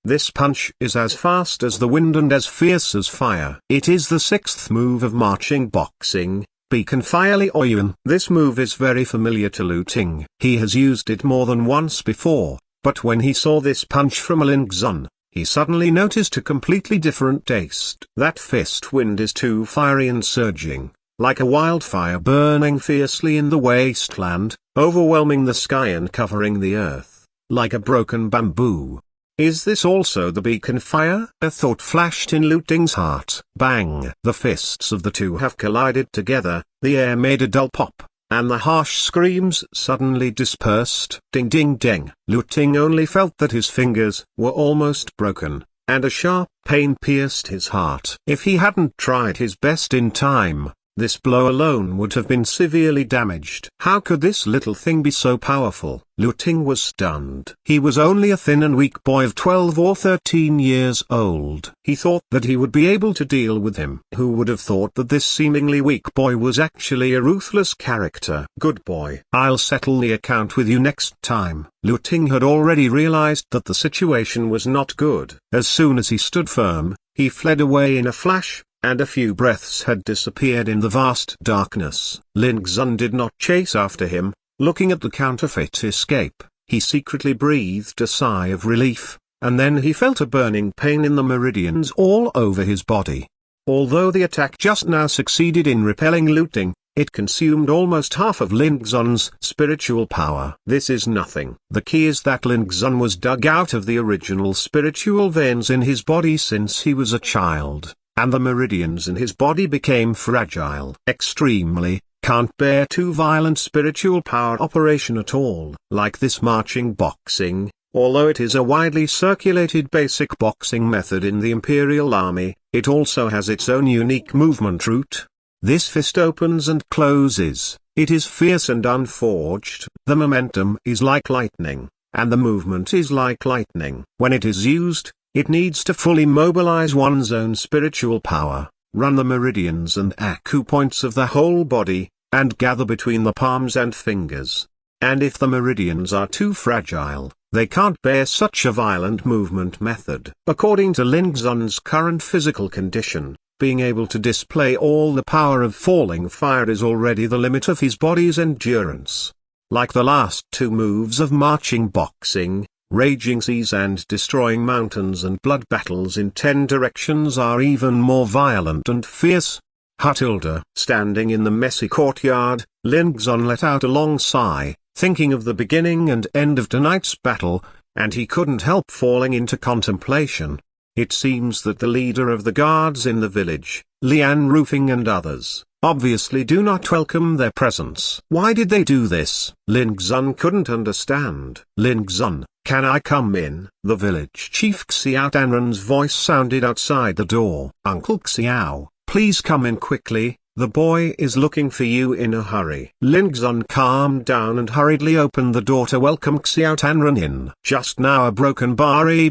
This punch is as fast as the wind and as fierce as fire. It is the sixth move of marching boxing, Beacon Firely Oyun. This move is very familiar to Lu Ting. He has used it more than once before, but when he saw this punch from Lin Xun, he suddenly noticed a completely different taste. That fist wind is too fiery and surging, like a wildfire burning fiercely in the wasteland, overwhelming the sky and covering the earth, like a broken bamboo. Is this also the beacon fire? A thought flashed in Lu Ting's heart. Bang! The fists of the two have collided together, the air made a dull pop, and the harsh screams suddenly dispersed. Ding ding ding! Lu Ting only felt that his fingers were almost broken, and a sharp pain pierced his heart. If he hadn't tried his best in time, this blow alone would have been severely damaged. How could this little thing be so powerful? Lu Ting was stunned. He was only a thin and weak boy of 12 or 13 years old. He thought that he would be able to deal with him. Who would have thought that this seemingly weak boy was actually a ruthless character? Good boy. I'll settle the account with you next time. Lu Ting had already realized that the situation was not good. As soon as he stood firm, he fled away in a flash, and a few breaths had disappeared in the vast darkness. Lin Xun did not chase after him. Looking at the counterfeit escape, he secretly breathed a sigh of relief, and then he felt a burning pain in the meridians all over his body. Although the attack just now succeeded in repelling Lu Ting, it consumed almost half of Lin Xun's spiritual power. This is nothing. The key is that Lin Xun was dug out of the original spiritual veins in his body since he was a child, and the meridians in his body became fragile. Extremely, can't bear too violent spiritual power operation at all. Like this marching boxing, although it is a widely circulated basic boxing method in the Imperial Army, it also has its own unique movement route. This fist opens and closes, it is fierce and unforged. The momentum is like lightning, and the movement is like lightning. When it is used, it needs to fully mobilize one's own spiritual power, run the meridians and acupoints of the whole body, and gather between the palms and fingers. And if the meridians are too fragile, they can't bear such a violent movement method. According to Lin Xun's current physical condition, being able to display all the power of falling fire is already the limit of his body's endurance. Like the last two moves of marching boxing, raging seas and destroying mountains and blood battles in 10 directions are even more violent and fierce. Hatilda. Standing in the messy courtyard, Lin Xun let out a long sigh, thinking of the beginning and end of tonight's battle, and he couldn't help falling into contemplation. It seems that the leader of the guards in the village, Lian Roofing and others, obviously do not welcome their presence. Why did they do this? Lin Xun couldn't understand. Lin Xun, can I come in? The village chief Xiao Danren's voice sounded outside the door. Uncle Xiao, please come in quickly, the boy is looking for you in a hurry. Lin Xun calmed down and hurriedly opened the door to welcome Xiao Danren in. Just now a broken bar. Lin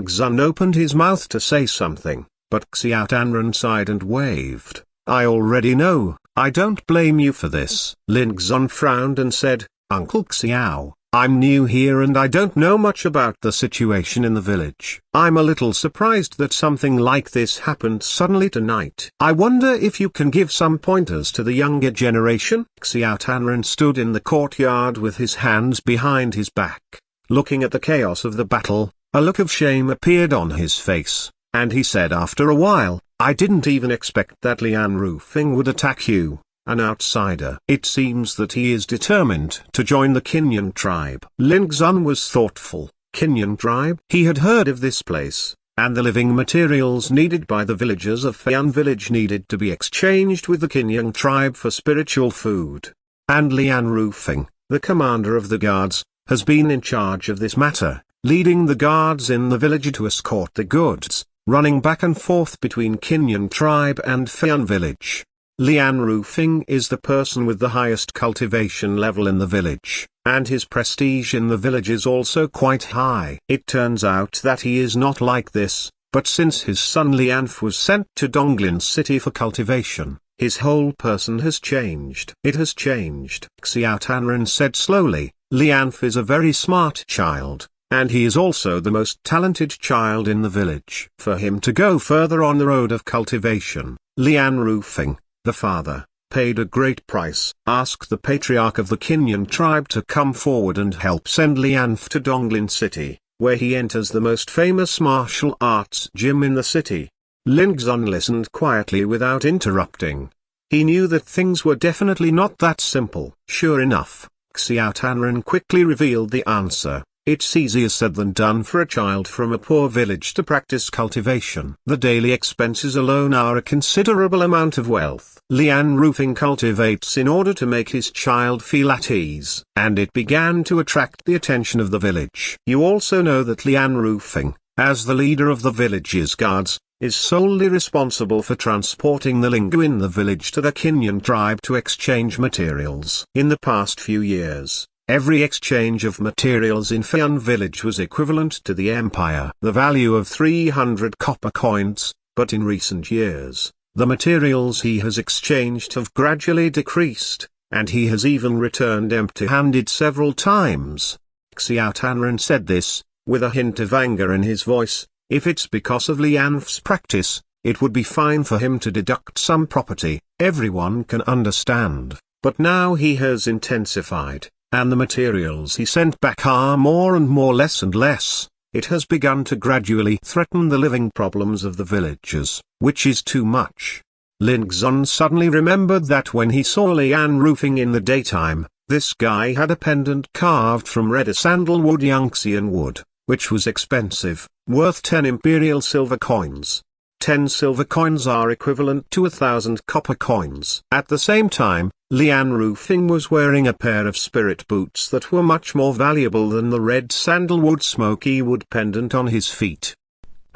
Xun opened his mouth to say something, but Xiao Danren sighed and waved. I already know, I don't blame you for this. Lin Xun frowned and said, Uncle Xiao, I'm new here and I don't know much about the situation in the village. I'm a little surprised that something like this happened suddenly tonight. I wonder if you can give some pointers to the younger generation? Xiao Danren stood in the courtyard with his hands behind his back, looking at the chaos of the battle. A look of shame appeared on his face, and he said after a while, I didn't even expect that Lian Roofing would attack you, an outsider. It seems that he is determined to join the Kinyan tribe. Lin Xun was thoughtful. Kinyan tribe? He had heard of this place, and the living materials needed by the villagers of Feian village needed to be exchanged with the Kinyan tribe for spiritual food. And Lian Roofing, the commander of the guards, has been in charge of this matter, leading the guards in the village to escort the goods, running back and forth between Kinyan tribe and Feian village. Lian Roofing is the person with the highest cultivation level in the village, and his prestige in the village is also quite high. It turns out that he is not like this, but since his son Lianf was sent to Donglin city for cultivation, his whole person has changed. It has changed. Xiao Danren said slowly, Lianf is a very smart child, and he is also the most talented child in the village. For him to go further on the road of cultivation, Lian Rufing, the father, paid a great price. Ask the patriarch of the Kinyan tribe to come forward and help send Lianf to Donglin City, where he enters the most famous martial arts gym in the city. Lingzon listened quietly without interrupting. He knew that things were definitely not that simple. Sure enough, Xiao Tanren quickly revealed the answer. It's easier said than done for a child from a poor village to practice cultivation. The daily expenses alone are a considerable amount of wealth. Lian Rufing cultivates in order to make his child feel at ease, and it began to attract the attention of the village. You also know that Lian Rufing, as the leader of the village's guards, is solely responsible for transporting the lingu in the village to the Kinyan tribe to exchange materials. In the past few years, every exchange of materials in Feian village was equivalent to the empire, the value of 300 copper coins, but in recent years, the materials he has exchanged have gradually decreased, and he has even returned empty-handed several times. Xiao Tanren said this, with a hint of anger in his voice. If it's because of Lianf's practice, it would be fine for him to deduct some property, everyone can understand, but now he has intensified, and the materials he sent back are more and more less and less. It has begun to gradually threaten the living problems of the villagers, which is too much. Lingzon suddenly remembered that when he saw Lian Rufing in the daytime, this guy had a pendant carved from red sandalwood Yangtzean wood, which was expensive, worth 10 imperial silver coins. 10 silver coins are equivalent to 1,000 copper coins. At the same time, Lian Rufing was wearing a pair of spirit boots that were much more valuable than the red sandalwood smoky wood pendant on his feet.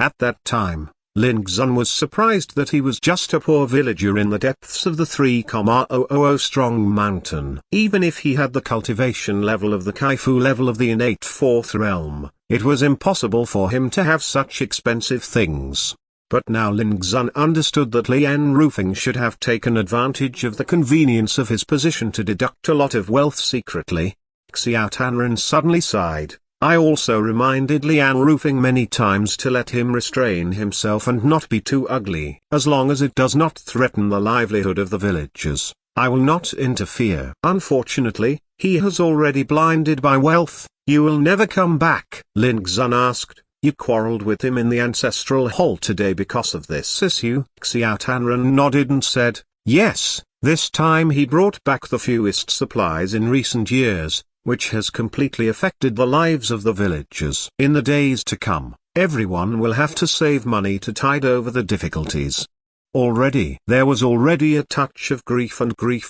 At that time, Lingzon was surprised that he was just a poor villager in the depths of the 3,000 strong mountain. Even if he had the cultivation level of the Kaifu level of the innate fourth realm, it was impossible for him to have such expensive things. But now Lingzon understood that Lian Rufing should have taken advantage of the convenience of his position to deduct a lot of wealth secretly. Xiao Tanren suddenly sighed. I also reminded Lian Rufing many times to let him restrain himself and not be too ugly. As long as it does not threaten the livelihood of the villagers, I will not interfere. Unfortunately, he has already blinded by wealth. You will never come back. Lingzon asked, you quarreled with him in the ancestral hall today because of this issue? Xiao Tanren nodded and said, yes, this time he brought back the fewest supplies in recent years, which has completely affected the lives of the villagers. In the days to come, everyone will have to save money to tide over the difficulties. There was already a touch of grief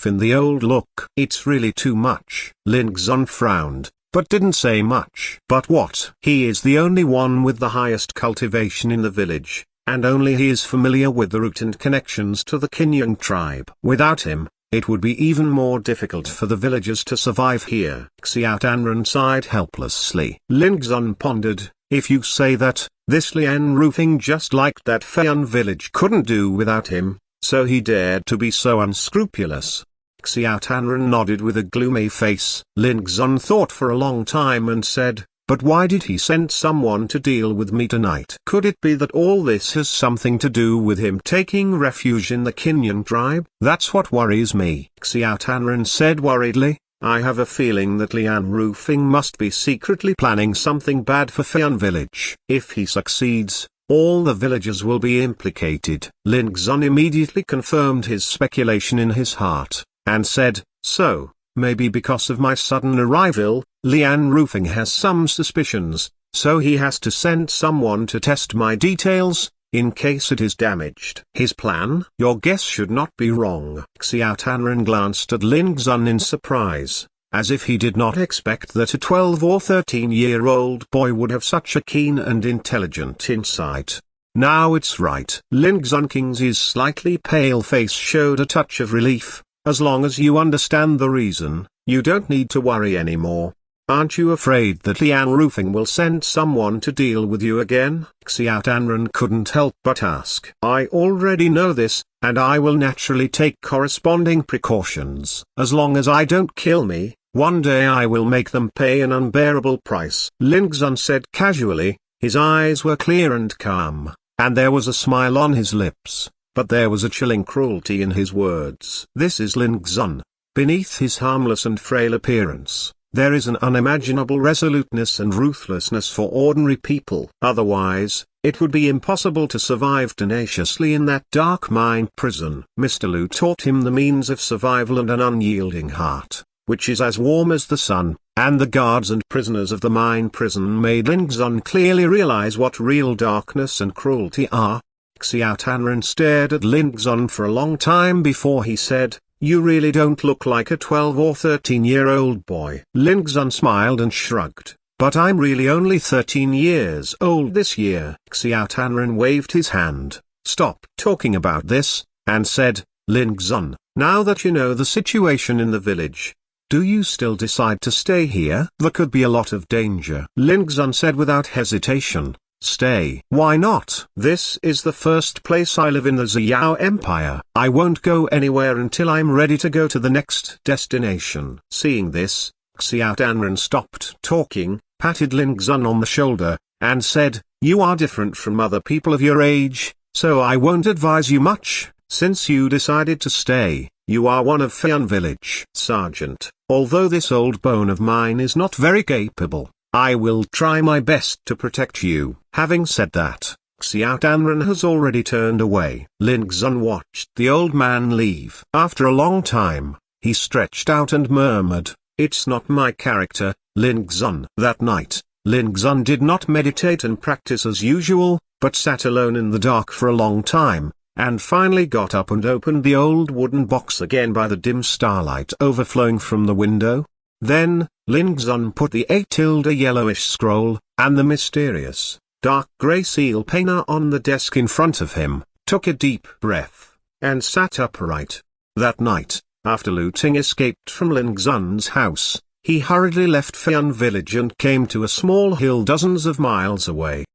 in the old look. It's really too much. Lingzon frowned, but didn't say much. But what? He is the only one with the highest cultivation in the village, and only he is familiar with the route and connections to the Kinyan tribe. Without him, it would be even more difficult for the villagers to survive here. Xiao Tanren sighed helplessly. Lingzon pondered, if you say that, this Lian Rufing just like that Feian village couldn't do without him, so he dared to be so unscrupulous. Xiao Tanren nodded with a gloomy face. Lingzon thought for a long time and said, but why did he send someone to deal with me tonight? Could it be that all this has something to do with him taking refuge in the Kinyan tribe? That's what worries me. Xiao Tanren said worriedly, I have a feeling that Lian Rufing must be secretly planning something bad for Feian village. If he succeeds, all the villagers will be implicated. Lingzon immediately confirmed his speculation in his heart, and said, so, maybe because of my sudden arrival, Lian Rufing has some suspicions, so he has to send someone to test my details, in case it is damaged. His plan? Your guess should not be wrong. Xiao Tanren glanced at Lingzon in surprise, as if he did not expect that a 12 or 13-year-old boy would have such a keen and intelligent insight. Now it's right. Lingzon King's slightly pale face showed a touch of relief. As long as you understand the reason, you don't need to worry anymore. Aren't you afraid that Lian Rufing will send someone to deal with you again? Xiao Tanren couldn't help but ask. I already know this, and I will naturally take corresponding precautions. As long as I don't kill me, One day I will make them pay an unbearable price. Lin Xun said casually. His eyes were clear and calm, and there was a smile on his lips, but there was a chilling cruelty in his words. This is Lin Xun. Beneath his harmless and frail appearance, there is an unimaginable resoluteness and ruthlessness for ordinary people. Otherwise, it would be impossible to survive tenaciously in that dark mine prison. Mr. Liu taught him the means of survival and an unyielding heart, which is as warm as the sun, and the guards and prisoners of the mine prison made Lin Xun clearly realize what real darkness and cruelty are. Xiao Tanren stared at Lin Xun for a long time before he said, "You really don't look like a 12 or 13-year-old boy." Lin Xun smiled and shrugged, "But I'm really only 13 years old this year." Xiao Tanren waved his hand, "Stop talking about this," and said, "Lin Xun, now that you know the situation in the village, do you still decide to stay here? There could be a lot of danger." Lin Xun said without hesitation, "Stay. Why not? This is the first place I live in the Ziyao Empire. I won't go anywhere until I'm ready to go to the next destination." Seeing this, Xiao Tanren stopped talking, patted Lin Xun on the shoulder, and said, "You are different from other people of your age, so I won't advise you much. Since you decided to stay, you are one of Feian village. Sergeant, although this old bone of mine is not very capable, I will try my best to protect you." Having said that, Xiao Tanren has already turned away. Lin Xun watched the old man leave. After a long time, he stretched out and murmured, "It's not my character, Lin Xun." That night, Lin Xun did not meditate and practice as usual, but sat alone in the dark for a long time, and finally got up and opened the old wooden box again by the dim starlight overflowing from the window. Then, Lin Xun put the 8 yellowish scroll, and the mysterious, dark grey seal painter on the desk in front of him, took a deep breath, and sat upright. That night, after Lu Ting escaped from Lin Xun's house, he hurriedly left Feian village and came to a small hill dozens of miles away.